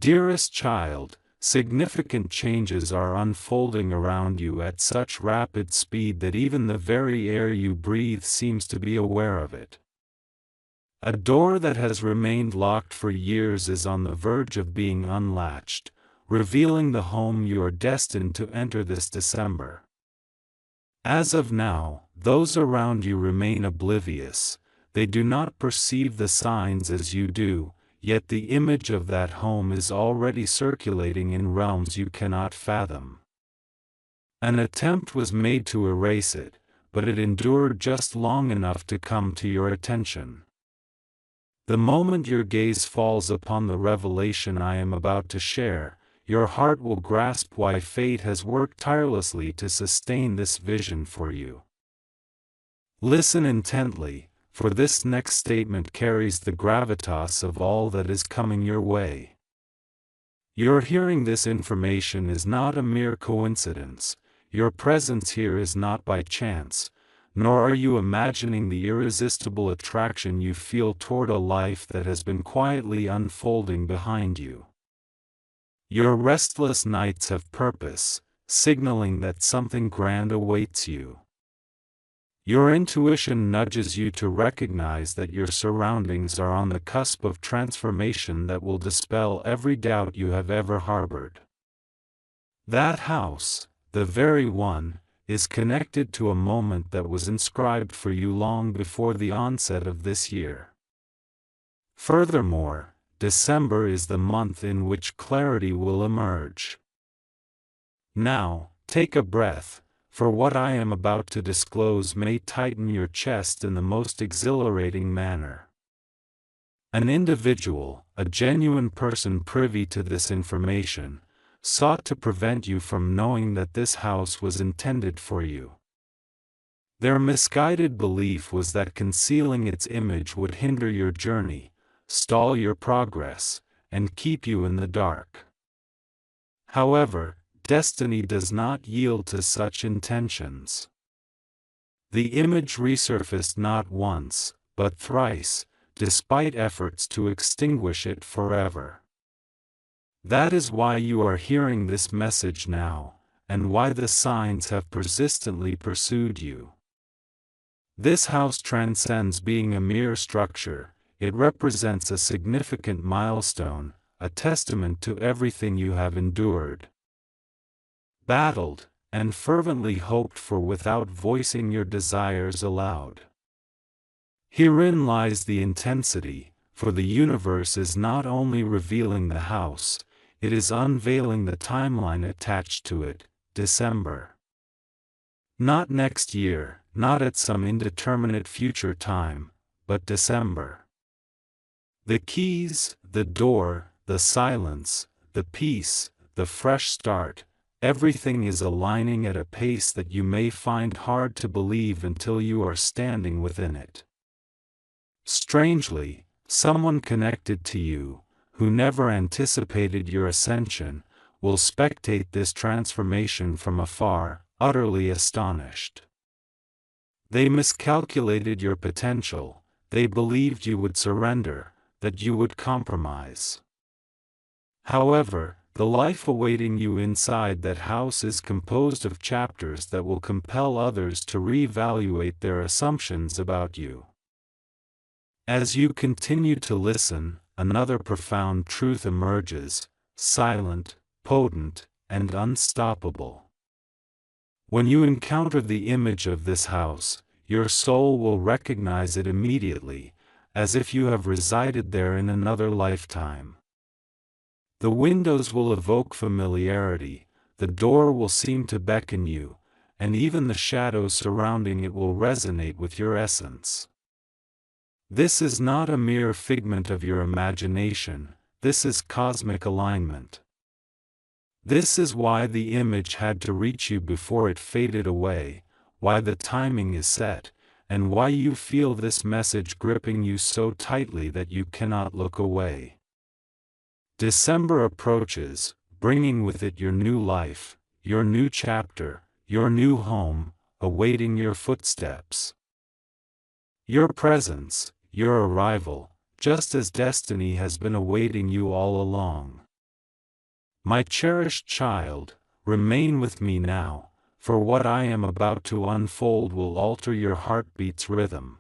Dearest child, significant changes are unfolding around you at such rapid speed that even the very air you breathe seems to be aware of it. A door that has remained locked for years is on the verge of being unlatched, revealing the home you are destined to enter this December. As of now, those around you remain oblivious. They do not perceive the signs as you do, yet the image of that home is already circulating in realms you cannot fathom. An attempt was made to erase it, but it endured just long enough to come to your attention. The moment your gaze falls upon the revelation I am about to share, your heart will grasp why fate has worked tirelessly to sustain this vision for you. Listen intently, for this next statement carries the gravitas of all that is coming your way. Your hearing this information is not a mere coincidence. Your presence here is not by chance, nor are you imagining the irresistible attraction you feel toward a life that has been quietly unfolding behind you. Your restless nights have purpose, signaling that something grand awaits you. Your intuition nudges you to recognize that your surroundings are on the cusp of transformation that will dispel every doubt you have ever harbored. That house, the very one, is connected to a moment that was inscribed for you long before the onset of this year. Furthermore, December is the month in which clarity will emerge. Now, take a breath, for what I am about to disclose may tighten your chest in the most exhilarating manner. An individual, a genuine person privy to this information, sought to prevent you from knowing that this house was intended for you. Their misguided belief was that concealing its image would hinder your journey, stall your progress, and keep you in the dark. However, destiny does not yield to such intentions. The image resurfaced not once, but thrice, despite efforts to extinguish it forever. That is why you are hearing this message now, and why the signs have persistently pursued you. This house transcends being a mere structure. It represents a significant milestone, a testament to everything you have endured, battled, and fervently hoped for without voicing your desires aloud. Herein lies the intensity, for the universe is not only revealing the house, it is unveiling the timeline attached to it, December. Not next year, not at some indeterminate future time, but December. The keys, the door, the silence, the peace, the fresh start, everything is aligning at a pace that you may find hard to believe until you are standing within it. Strangely, someone connected to you, who never anticipated your ascension, will spectate this transformation from afar, utterly astonished. They miscalculated your potential. They believed you would surrender, that you would compromise. However, the life awaiting you inside that house is composed of chapters that will compel others to reevaluate their assumptions about you. As you continue to listen, another profound truth emerges, silent, potent, and unstoppable. When you encounter the image of this house, your soul will recognize it immediately, as if you have resided there in another lifetime. The windows will evoke familiarity, the door will seem to beckon you, and even the shadows surrounding it will resonate with your essence. This is not a mere figment of your imagination, this is cosmic alignment. This is why the image had to reach you before it faded away, why the timing is set, and why you feel this message gripping you so tightly that you cannot look away. December approaches, bringing with it your new life, your new chapter, your new home, awaiting your footsteps. Your presence, your arrival, just as destiny has been awaiting you all along. My cherished child, remain with me now, for what I am about to unfold will alter your heartbeat's rhythm.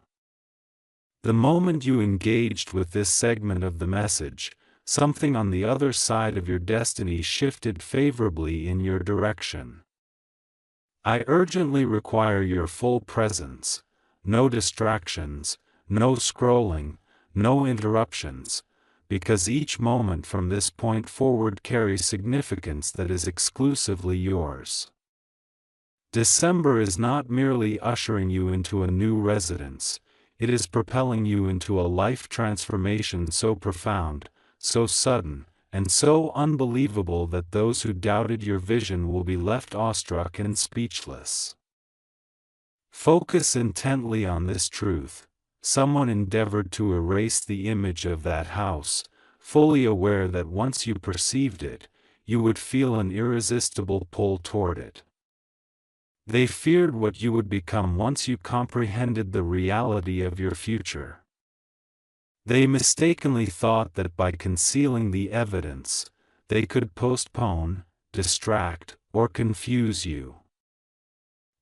The moment you engaged with this segment of the message, something on the other side of your destiny shifted favorably in your direction. I urgently require your full presence, no distractions, no scrolling, no interruptions, because each moment from this point forward carries significance that is exclusively yours. December is not merely ushering you into a new residence, it is propelling you into a life transformation so profound, so sudden, and so unbelievable that those who doubted your vision will be left awestruck and speechless. Focus intently on this truth. Someone endeavored to erase the image of that house, fully aware that once you perceived it, you would feel an irresistible pull toward it. They feared what you would become once you comprehended the reality of your future. They mistakenly thought that by concealing the evidence, they could postpone, distract, or confuse you.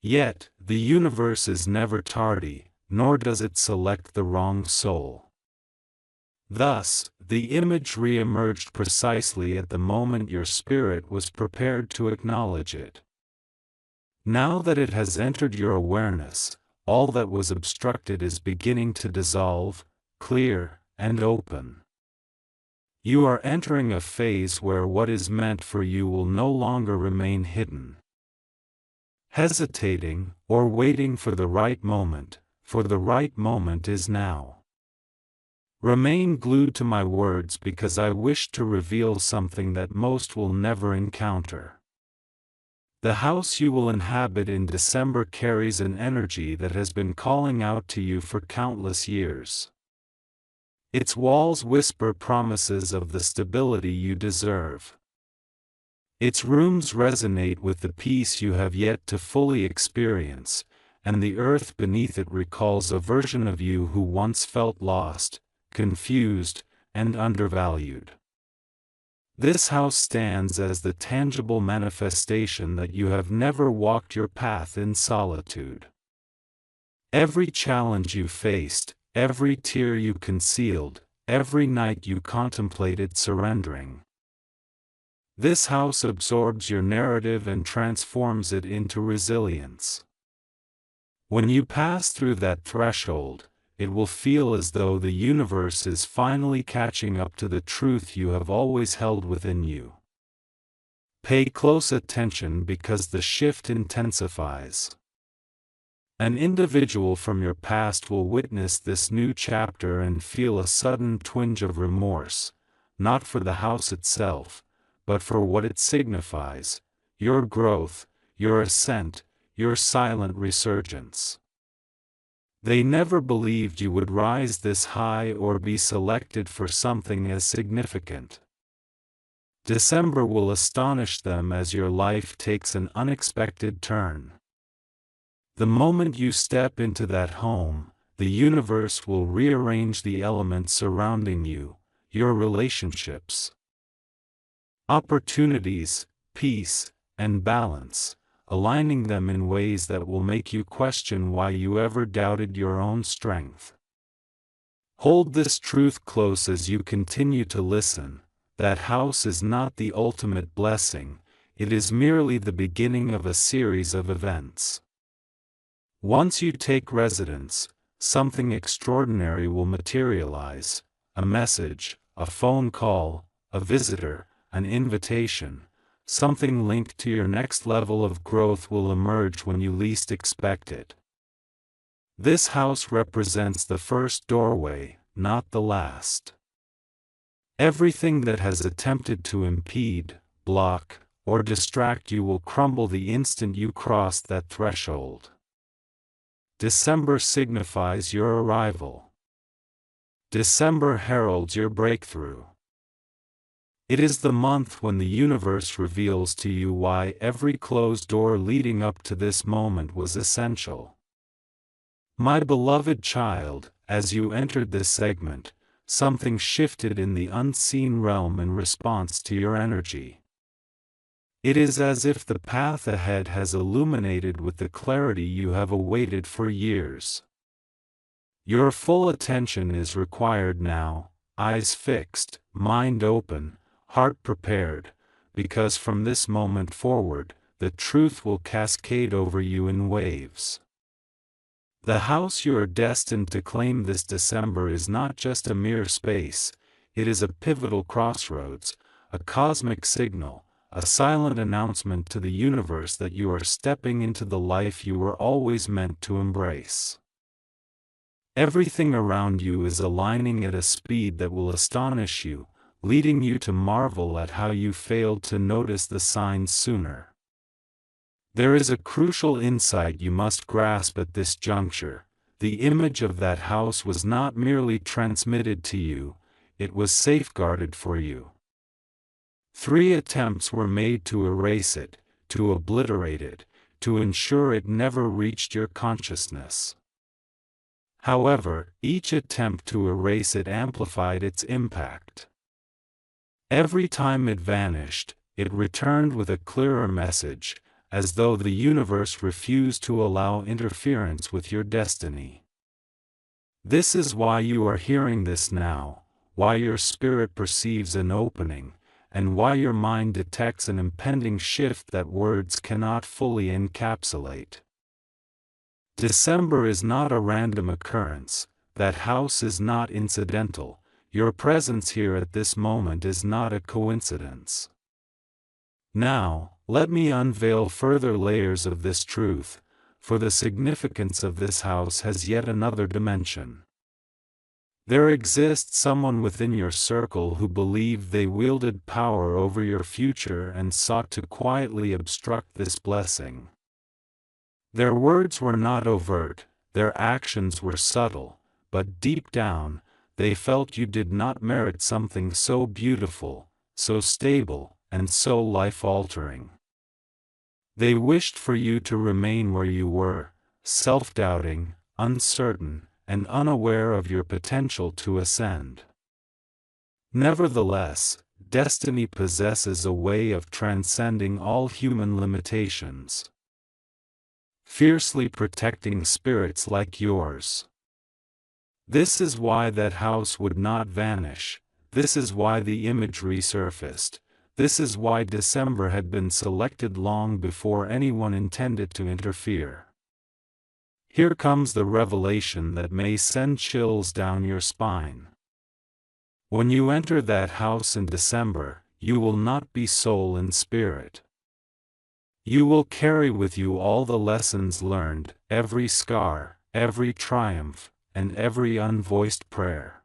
Yet, the universe is never tardy, nor does it select the wrong soul. Thus, the image re-emerged precisely at the moment your spirit was prepared to acknowledge it. Now that it has entered your awareness, all that was obstructed is beginning to dissolve, clear, and open. You are entering a phase where what is meant for you will no longer remain hidden. Hesitating, or waiting for the right moment, for the right moment is now. Remain glued to my words because I wish to reveal something that most will never encounter. The house you will inhabit in December carries an energy that has been calling out to you for countless years. Its walls whisper promises of the stability you deserve. Its rooms resonate with the peace you have yet to fully experience, and the earth beneath it recalls a version of you who once felt lost, confused, and undervalued. This house stands as the tangible manifestation that you have never walked your path in solitude. Every challenge you faced, every tear you concealed, every night you contemplated surrendering. This house absorbs your narrative and transforms it into resilience. When you pass through that threshold, it will feel as though the universe is finally catching up to the truth you have always held within you. Pay close attention because the shift intensifies. An individual from your past will witness this new chapter and feel a sudden twinge of remorse, not for the house itself, but for what it signifies, your growth, your ascent, your silent resurgence. They never believed you would rise this high or be selected for something as significant. December will astonish them as your life takes an unexpected turn. The moment you step into that home, the universe will rearrange the elements surrounding you, your relationships, opportunities, peace, and balance, aligning them in ways that will make you question why you ever doubted your own strength. Hold this truth close as you continue to listen. That house is not the ultimate blessing, it is merely the beginning of a series of events. Once you take residence, something extraordinary will materialize: a message, a phone call, a visitor, an invitation. Something linked to your next level of growth will emerge when you least expect it. This house represents the first doorway, not the last. Everything that has attempted to impede, block, or distract you will crumble the instant you cross that threshold. December signifies your arrival. December heralds your breakthrough. It is the month when the universe reveals to you why every closed door leading up to this moment was essential. My beloved child, as you entered this segment, something shifted in the unseen realm in response to your energy. It is as if the path ahead has illuminated with the clarity you have awaited for years. Your full attention is required now, eyes fixed, mind open, heart prepared, because from this moment forward, the truth will cascade over you in waves. The house you are destined to claim this December is not just a mere space, it is a pivotal crossroads, a cosmic signal, a silent announcement to the universe that you are stepping into the life you were always meant to embrace. Everything around you is aligning at a speed that will astonish you, leading you to marvel at how you failed to notice the signs sooner. There is a crucial insight you must grasp at this juncture. The image of that house was not merely transmitted to you, it was safeguarded for you. 3 attempts were made to erase it, to obliterate it, to ensure it never reached your consciousness. However, each attempt to erase it amplified its impact. Every time it vanished, it returned with a clearer message, as though the universe refused to allow interference with your destiny. This is why you are hearing this now, why your spirit perceives an opening, and why your mind detects an impending shift that words cannot fully encapsulate. December is not a random occurrence, that house is not incidental, your presence here at this moment is not a coincidence. Now, let me unveil further layers of this truth, for the significance of this house has yet another dimension. There exists someone within your circle who believed they wielded power over your future and sought to quietly obstruct this blessing. Their words were not overt, their actions were subtle, but deep down, they felt you did not merit something so beautiful, so stable, and so life-altering. They wished for you to remain where you were, self-doubting, uncertain, and unaware of your potential to ascend. Nevertheless, destiny possesses a way of transcending all human limitations, fiercely protecting spirits like yours. This is why that house would not vanish, this is why the image resurfaced, this is why December had been selected long before anyone intended to interfere. Here comes the revelation that may send chills down your spine. When you enter that house in December, you will not be soul and spirit. You will carry with you all the lessons learned, every scar, every triumph, and every unvoiced prayer.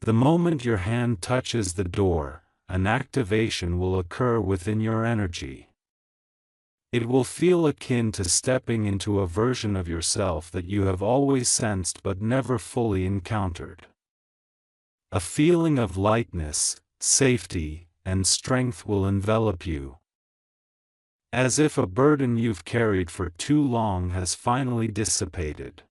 The moment your hand touches the door, an activation will occur within your energy. It will feel akin to stepping into a version of yourself that you have always sensed but never fully encountered. A feeling of lightness, safety, and strength will envelop you, as if a burden you've carried for too long has finally dissipated.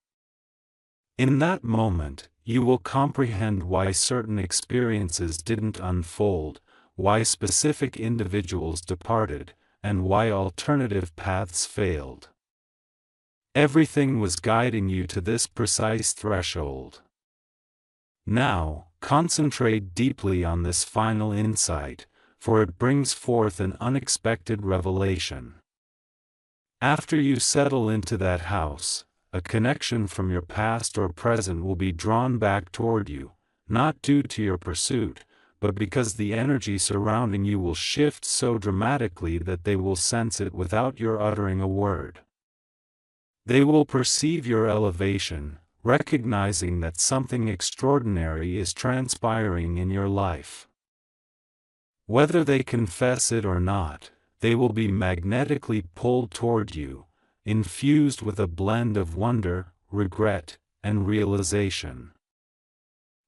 In that moment, you will comprehend why certain experiences didn't unfold, why specific individuals departed, and why alternative paths failed. Everything was guiding you to this precise threshold. Now, concentrate deeply on this final insight, for it brings forth an unexpected revelation. After you settle into that house, a connection from your past or present will be drawn back toward you, not due to your pursuit, but because the energy surrounding you will shift so dramatically that they will sense it without your uttering a word. They will perceive your elevation, recognizing that something extraordinary is transpiring in your life. Whether they confess it or not, they will be magnetically pulled toward you, infused with a blend of wonder, regret, and realization.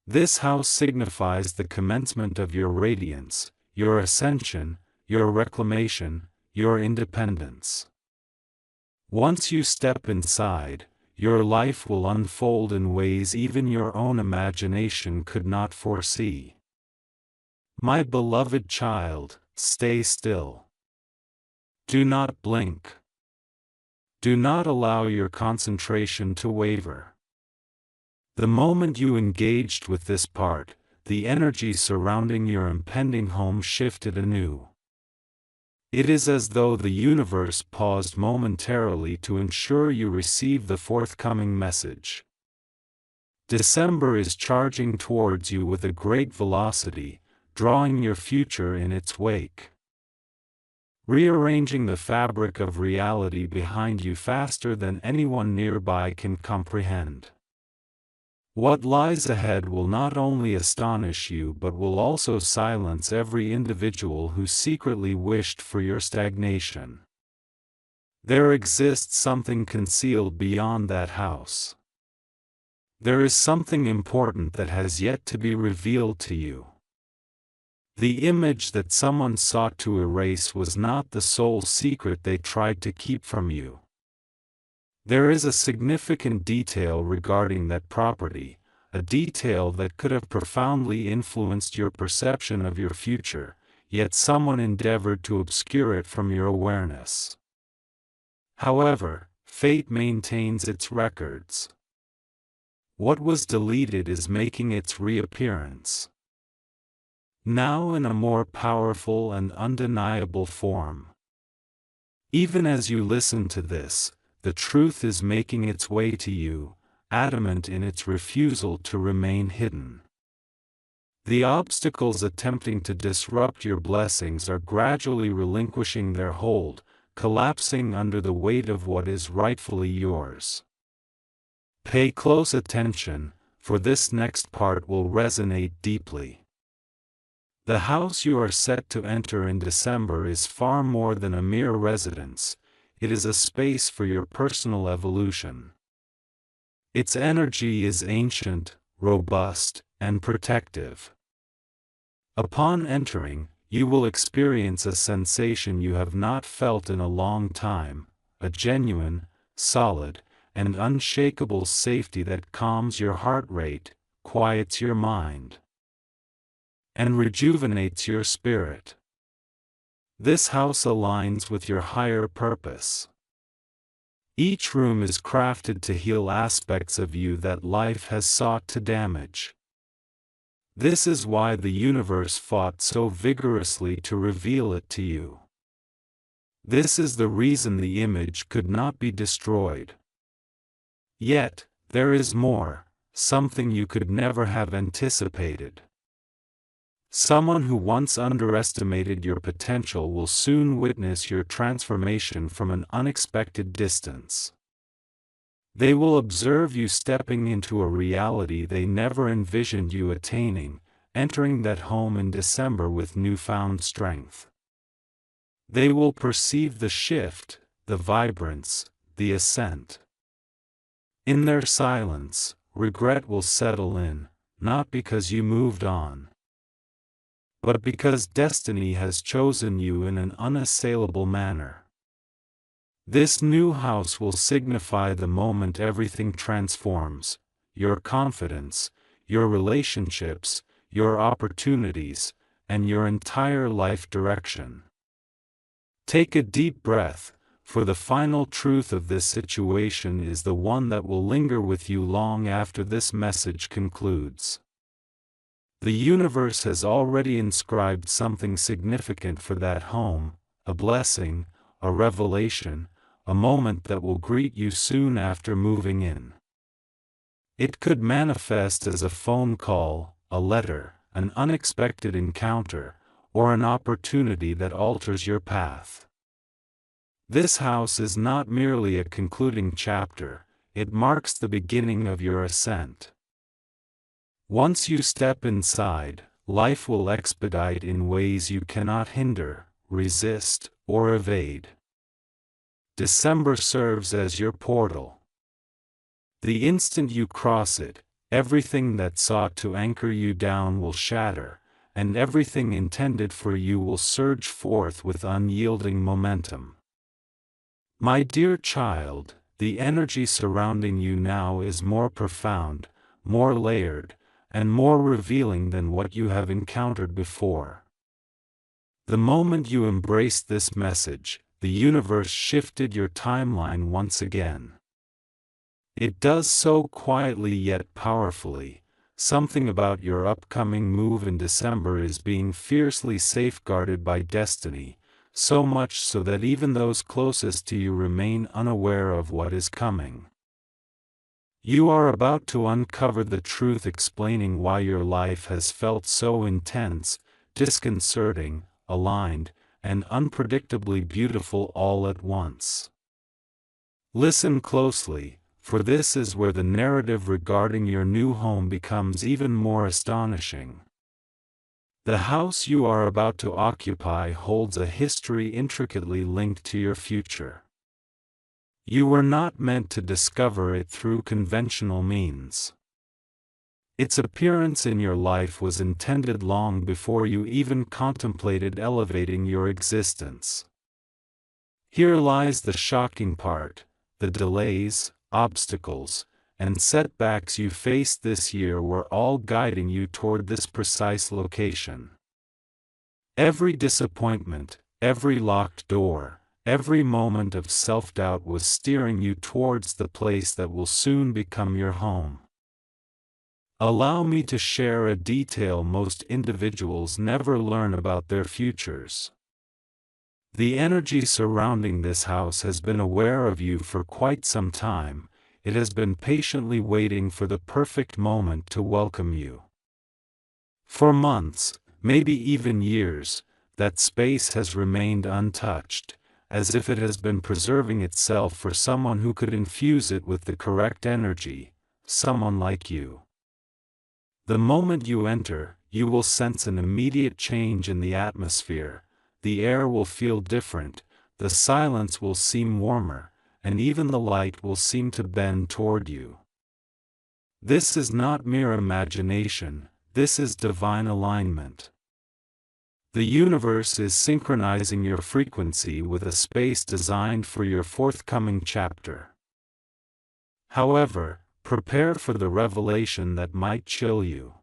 This house signifies the commencement of your radiance, your ascension, your reclamation, your independence. Once you step inside, your life will unfold in ways even your own imagination could not foresee. My beloved child, stay still. Do not blink. Do not allow your concentration to waver. The moment you engaged with this part, the energy surrounding your impending home shifted anew. It is as though the universe paused momentarily to ensure you receive the forthcoming message. December is charging towards you with a great velocity, drawing your future in its wake. Rearranging the fabric of reality behind you faster than anyone nearby can comprehend. What lies ahead will not only astonish you but will also silence every individual who secretly wished for your stagnation. There exists something concealed beyond that house. There is something important that has yet to be revealed to you. The image that someone sought to erase was not the sole secret they tried to keep from you. There is a significant detail regarding that property, a detail that could have profoundly influenced your perception of your future, yet someone endeavored to obscure it from your awareness. However, fate maintains its records. What was deleted is making its reappearance. Now in a more powerful and undeniable form. Even as you listen to this, the truth is making its way to you, adamant in its refusal to remain hidden. The obstacles attempting to disrupt your blessings are gradually relinquishing their hold, collapsing under the weight of what is rightfully yours. Pay close attention, for this next part will resonate deeply. The house you are set to enter in December is far more than a mere residence. It is a space for your personal evolution. Its energy is ancient, robust, and protective. Upon entering, you will experience a sensation you have not felt in a long time, a genuine, solid, and unshakable safety that calms your heart rate, quiets your mind, and rejuvenates your spirit. This house aligns with your higher purpose. Each room is crafted to heal aspects of you that life has sought to damage. This is why the universe fought so vigorously to reveal it to you. This is the reason the image could not be destroyed. Yet, there is more, something you could never have anticipated. Someone who once underestimated your potential will soon witness your transformation from an unexpected distance. They will observe you stepping into a reality they never envisioned you attaining, entering that home in December with newfound strength. They will perceive the shift, the vibrance, the ascent. In their silence, regret will settle in, not because you moved on, but because destiny has chosen you in an unassailable manner. This new house will signify the moment everything transforms: your confidence, your relationships, your opportunities, and your entire life direction. Take a deep breath, for the final truth of this situation is the one that will linger with you long after this message concludes. The universe has already inscribed something significant for that home, a blessing, a revelation, a moment that will greet you soon after moving in. It could manifest as a phone call, a letter, an unexpected encounter, or an opportunity that alters your path. This house is not merely a concluding chapter, it marks the beginning of your ascent. Once you step inside, life will expedite in ways you cannot hinder, resist, or evade. December serves as your portal. The instant you cross it, everything that sought to anchor you down will shatter, and everything intended for you will surge forth with unyielding momentum. My dear child, the energy surrounding you now is more profound, more layered, and more revealing than what you have encountered before. The moment you embrace this message, the universe shifted your timeline once again. It does so quietly yet powerfully. Something about your upcoming move in December is being fiercely safeguarded by destiny, so much so that even those closest to you remain unaware of what is coming. You are about to uncover the truth explaining why your life has felt so intense, disconcerting, aligned, and unpredictably beautiful all at once. Listen closely, for this is where the narrative regarding your new home becomes even more astonishing. The house you are about to occupy holds a history intricately linked to your future. You were not meant to discover it through conventional means. Its appearance in your life was intended long before you even contemplated elevating your existence. Here lies the shocking part: the delays, obstacles, and setbacks you faced this year were all guiding you toward this precise location. Every disappointment, every locked door, every moment of self-doubt was steering you towards the place that will soon become your home. Allow me to share a detail most individuals never learn about their futures. The energy surrounding this house has been aware of you for quite some time. It has been patiently waiting for the perfect moment to welcome you. For months, maybe even years, that space has remained untouched, as if it has been preserving itself for someone who could infuse it with the correct energy, someone like you. The moment you enter, you will sense an immediate change in the atmosphere. The air will feel different, the silence will seem warmer, and even the light will seem to bend toward you. This is not mere imagination, this is divine alignment. The universe is synchronizing your frequency with a space designed for your forthcoming chapter. However, prepare for the revelation that might chill you.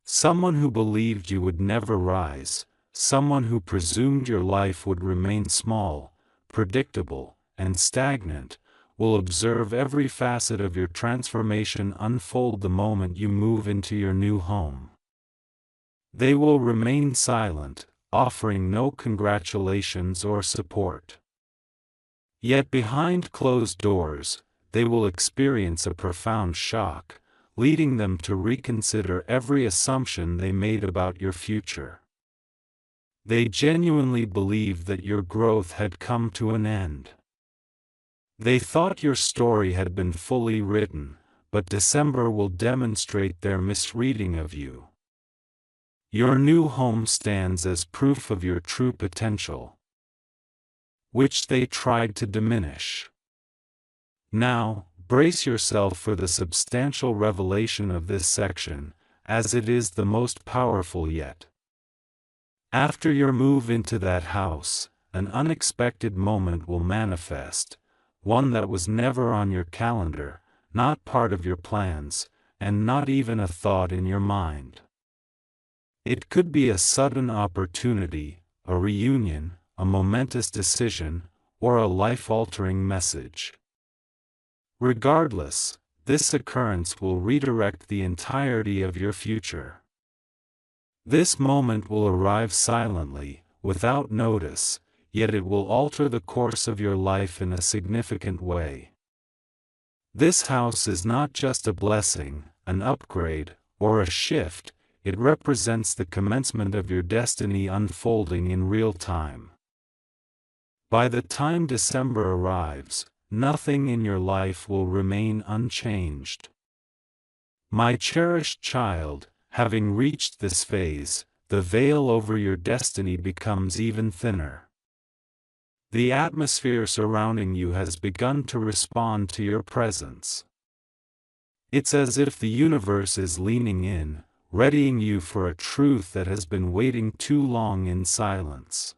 Someone who believed you would never rise, someone who presumed your life would remain small, predictable, and stagnant, will observe every facet of your transformation unfold the moment you move into your new home. They will remain silent, offering no congratulations or support. Yet behind closed doors, they will experience a profound shock, leading them to reconsider every assumption they made about your future. They genuinely believed that your growth had come to an end. They thought your story had been fully written, but December will demonstrate their misreading of you. Your new home stands as proof of your true potential, which they tried to diminish. Now, brace yourself for the substantial revelation of this section, as it is the most powerful yet. After your move into that house, an unexpected moment will manifest, one that was never on your calendar, not part of your plans, and not even a thought in your mind. It could be a sudden opportunity, a reunion, a momentous decision, or a life-altering message. Regardless, this occurrence will redirect the entirety of your future. This moment will arrive silently, without notice, yet it will alter the course of your life in a significant way. This house is not just a blessing, an upgrade, or a shift. It represents the commencement of your destiny unfolding in real time. By the time December arrives, nothing in your life will remain unchanged. My cherished child, having reached this phase, the veil over your destiny becomes even thinner. The atmosphere surrounding you has begun to respond to your presence. It's as if the universe is leaning in, readying you for a truth that has been waiting too long in silence.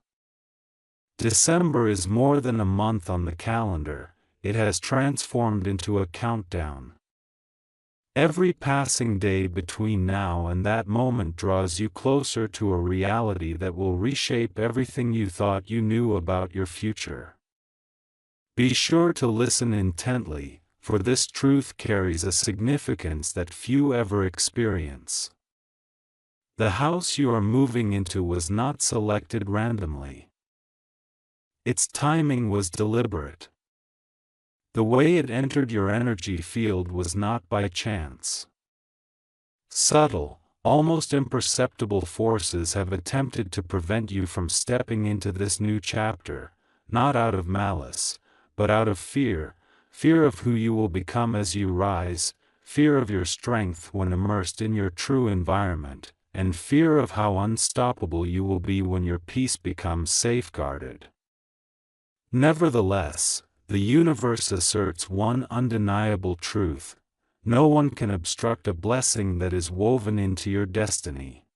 December is more than a month on the calendar, it has transformed into a countdown. Every passing day between now and that moment draws you closer to a reality that will reshape everything you thought you knew about your future. Be sure to listen intently, for this truth carries a significance that few ever experience. The house you are moving into was not selected randomly. Its timing was deliberate. The way it entered your energy field was not by chance. Subtle, almost imperceptible forces have attempted to prevent you from stepping into this new chapter, not out of malice, but out of fear, fear of who you will become as you rise, fear of your strength when immersed in your true environment, and fear of how unstoppable you will be when your peace becomes safeguarded. Nevertheless, the universe asserts one undeniable truth: no one can obstruct a blessing that is woven into your destiny.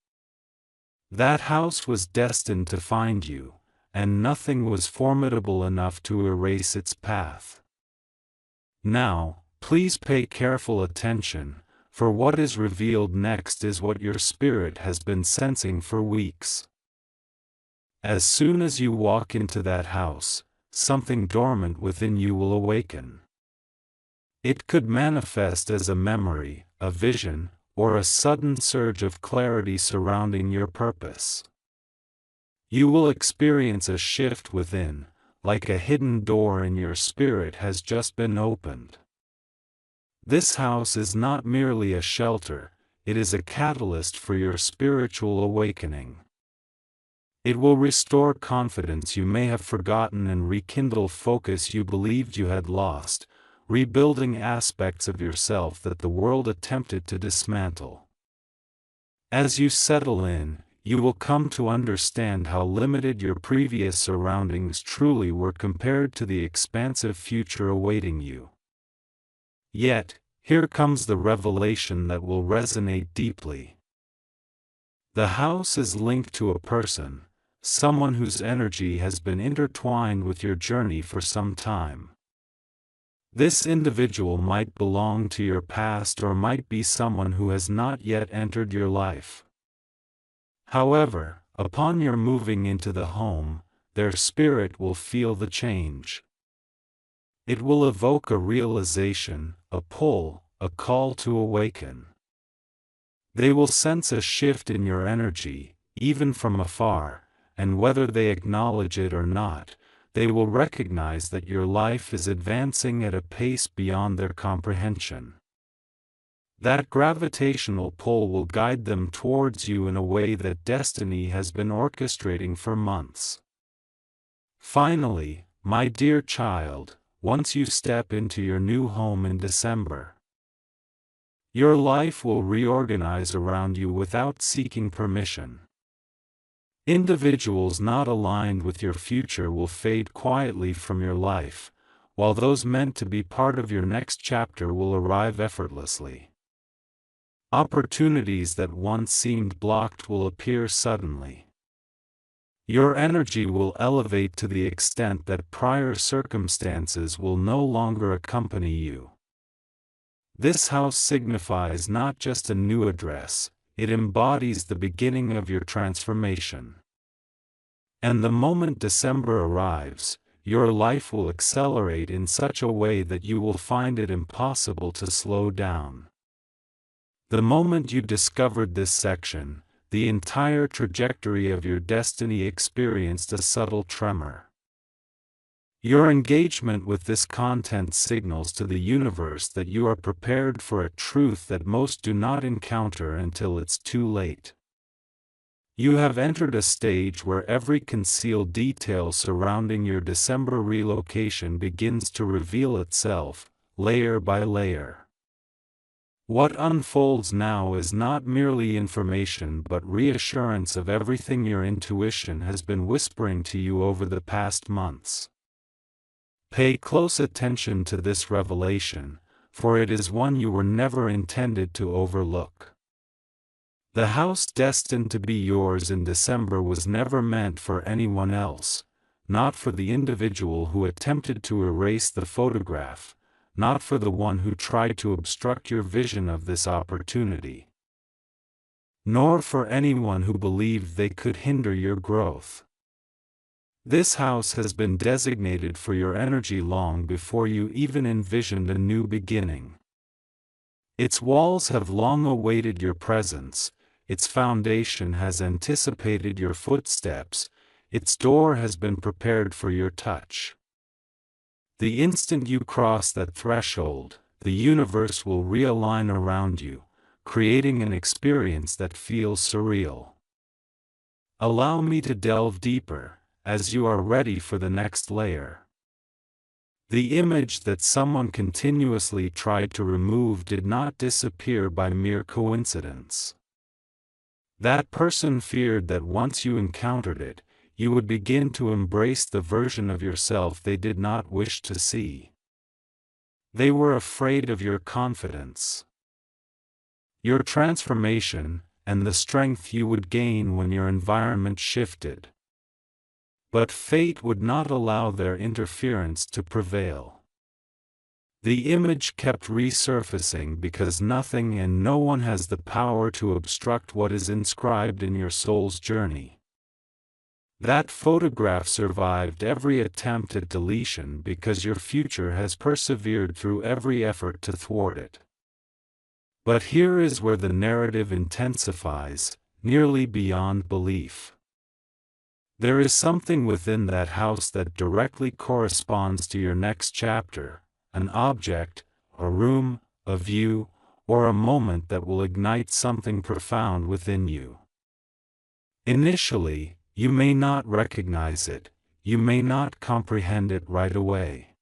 That house was destined to find you, and nothing was formidable enough to erase its path. Now, please pay careful attention, for what is revealed next is what your spirit has been sensing for weeks. As soon as you walk into that house, something dormant within you will awaken. It could manifest as a memory, a vision, or a sudden surge of clarity surrounding your purpose. You will experience a shift within, like a hidden door in your spirit has just been opened. This house is not merely a shelter, it is a catalyst for your spiritual awakening. It will restore confidence you may have forgotten and rekindle focus you believed you had lost, rebuilding aspects of yourself that the world attempted to dismantle. As you settle in, you will come to understand how limited your previous surroundings truly were compared to the expansive future awaiting you. Yet, here comes the revelation that will resonate deeply. The house is linked to a person, someone whose energy has been intertwined with your journey for some time. This individual might belong to your past or might be someone who has not yet entered your life. However, upon your moving into the home, their spirit will feel the change. It will evoke a realization, a pull, a call to awaken. They will sense a shift in your energy, even from afar, and whether they acknowledge it or not, they will recognize that your life is advancing at a pace beyond their comprehension. That gravitational pull will guide them towards you in a way that destiny has been orchestrating for months. Finally, my dear child, once you step into your new home in December, your life will reorganize around you without seeking permission. Individuals not aligned with your future will fade quietly from your life, while those meant to be part of your next chapter will arrive effortlessly. Opportunities that once seemed blocked will appear suddenly. Your energy will elevate to the extent that prior circumstances will no longer accompany you. This house signifies not just a new address, it embodies the beginning of your transformation. And the moment December arrives, your life will accelerate in such a way that you will find it impossible to slow down. The moment you discovered this section, the entire trajectory of your destiny experienced a subtle tremor. Your engagement with this content signals to the universe that you are prepared for a truth that most do not encounter until it's too late. You have entered a stage where every concealed detail surrounding your December relocation begins to reveal itself, layer by layer. What unfolds now is not merely information but reassurance of everything your intuition has been whispering to you over the past months. Pay close attention to this revelation, for it is one you were never intended to overlook. The house destined to be yours in December was never meant for anyone else, not for the individual who attempted to erase the photograph, not for the one who tried to obstruct your vision of this opportunity, nor for anyone who believed they could hinder your growth. This house has been designated for your energy long before you even envisioned a new beginning. Its walls have long awaited your presence, its foundation has anticipated your footsteps, its door has been prepared for your touch. The instant you cross that threshold, the universe will realign around you, creating an experience that feels surreal. Allow me to delve deeper, as you are ready for the next layer. The image that someone continuously tried to remove did not disappear by mere coincidence. That person feared that once you encountered it, you would begin to embrace the version of yourself they did not wish to see. They were afraid of your confidence, your transformation, and the strength you would gain when your environment shifted. But fate would not allow their interference to prevail. The image kept resurfacing because nothing and no one has the power to obstruct what is inscribed in your soul's journey. That photograph survived every attempt at deletion because your future has persevered through every effort to thwart it. But here is where the narrative intensifies, nearly beyond belief. There is something within that house that directly corresponds to your next chapter, an object, a room, a view, or a moment that will ignite something profound within you. Initially, you may not recognize it, you may not comprehend it right away.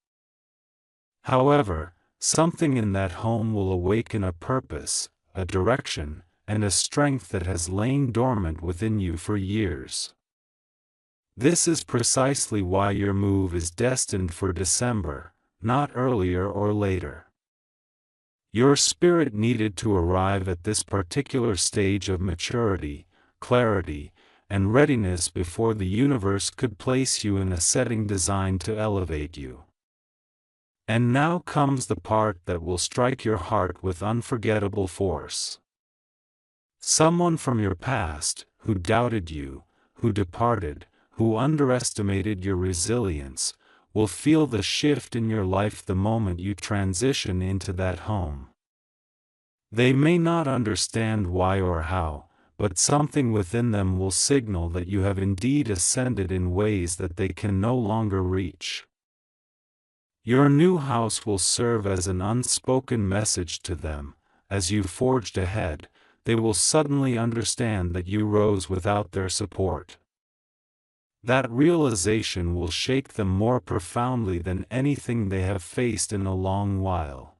However, something in that home will awaken a purpose, a direction, and a strength that has lain dormant within you for years. This is precisely why your move is destined for December, not earlier or later. Your spirit needed to arrive at this particular stage of maturity, clarity, and readiness before the universe could place you in a setting designed to elevate you. And now comes the part that will strike your heart with unforgettable force. Someone from your past, who doubted you, who departed, who underestimated your resilience, will feel the shift in your life the moment you transition into that home. They may not understand why or how, but something within them will signal that you have indeed ascended in ways that they can no longer reach. Your new house will serve as an unspoken message to them. As you forged ahead, they will suddenly understand that you rose without their support. That realization will shake them more profoundly than anything they have faced in a long while.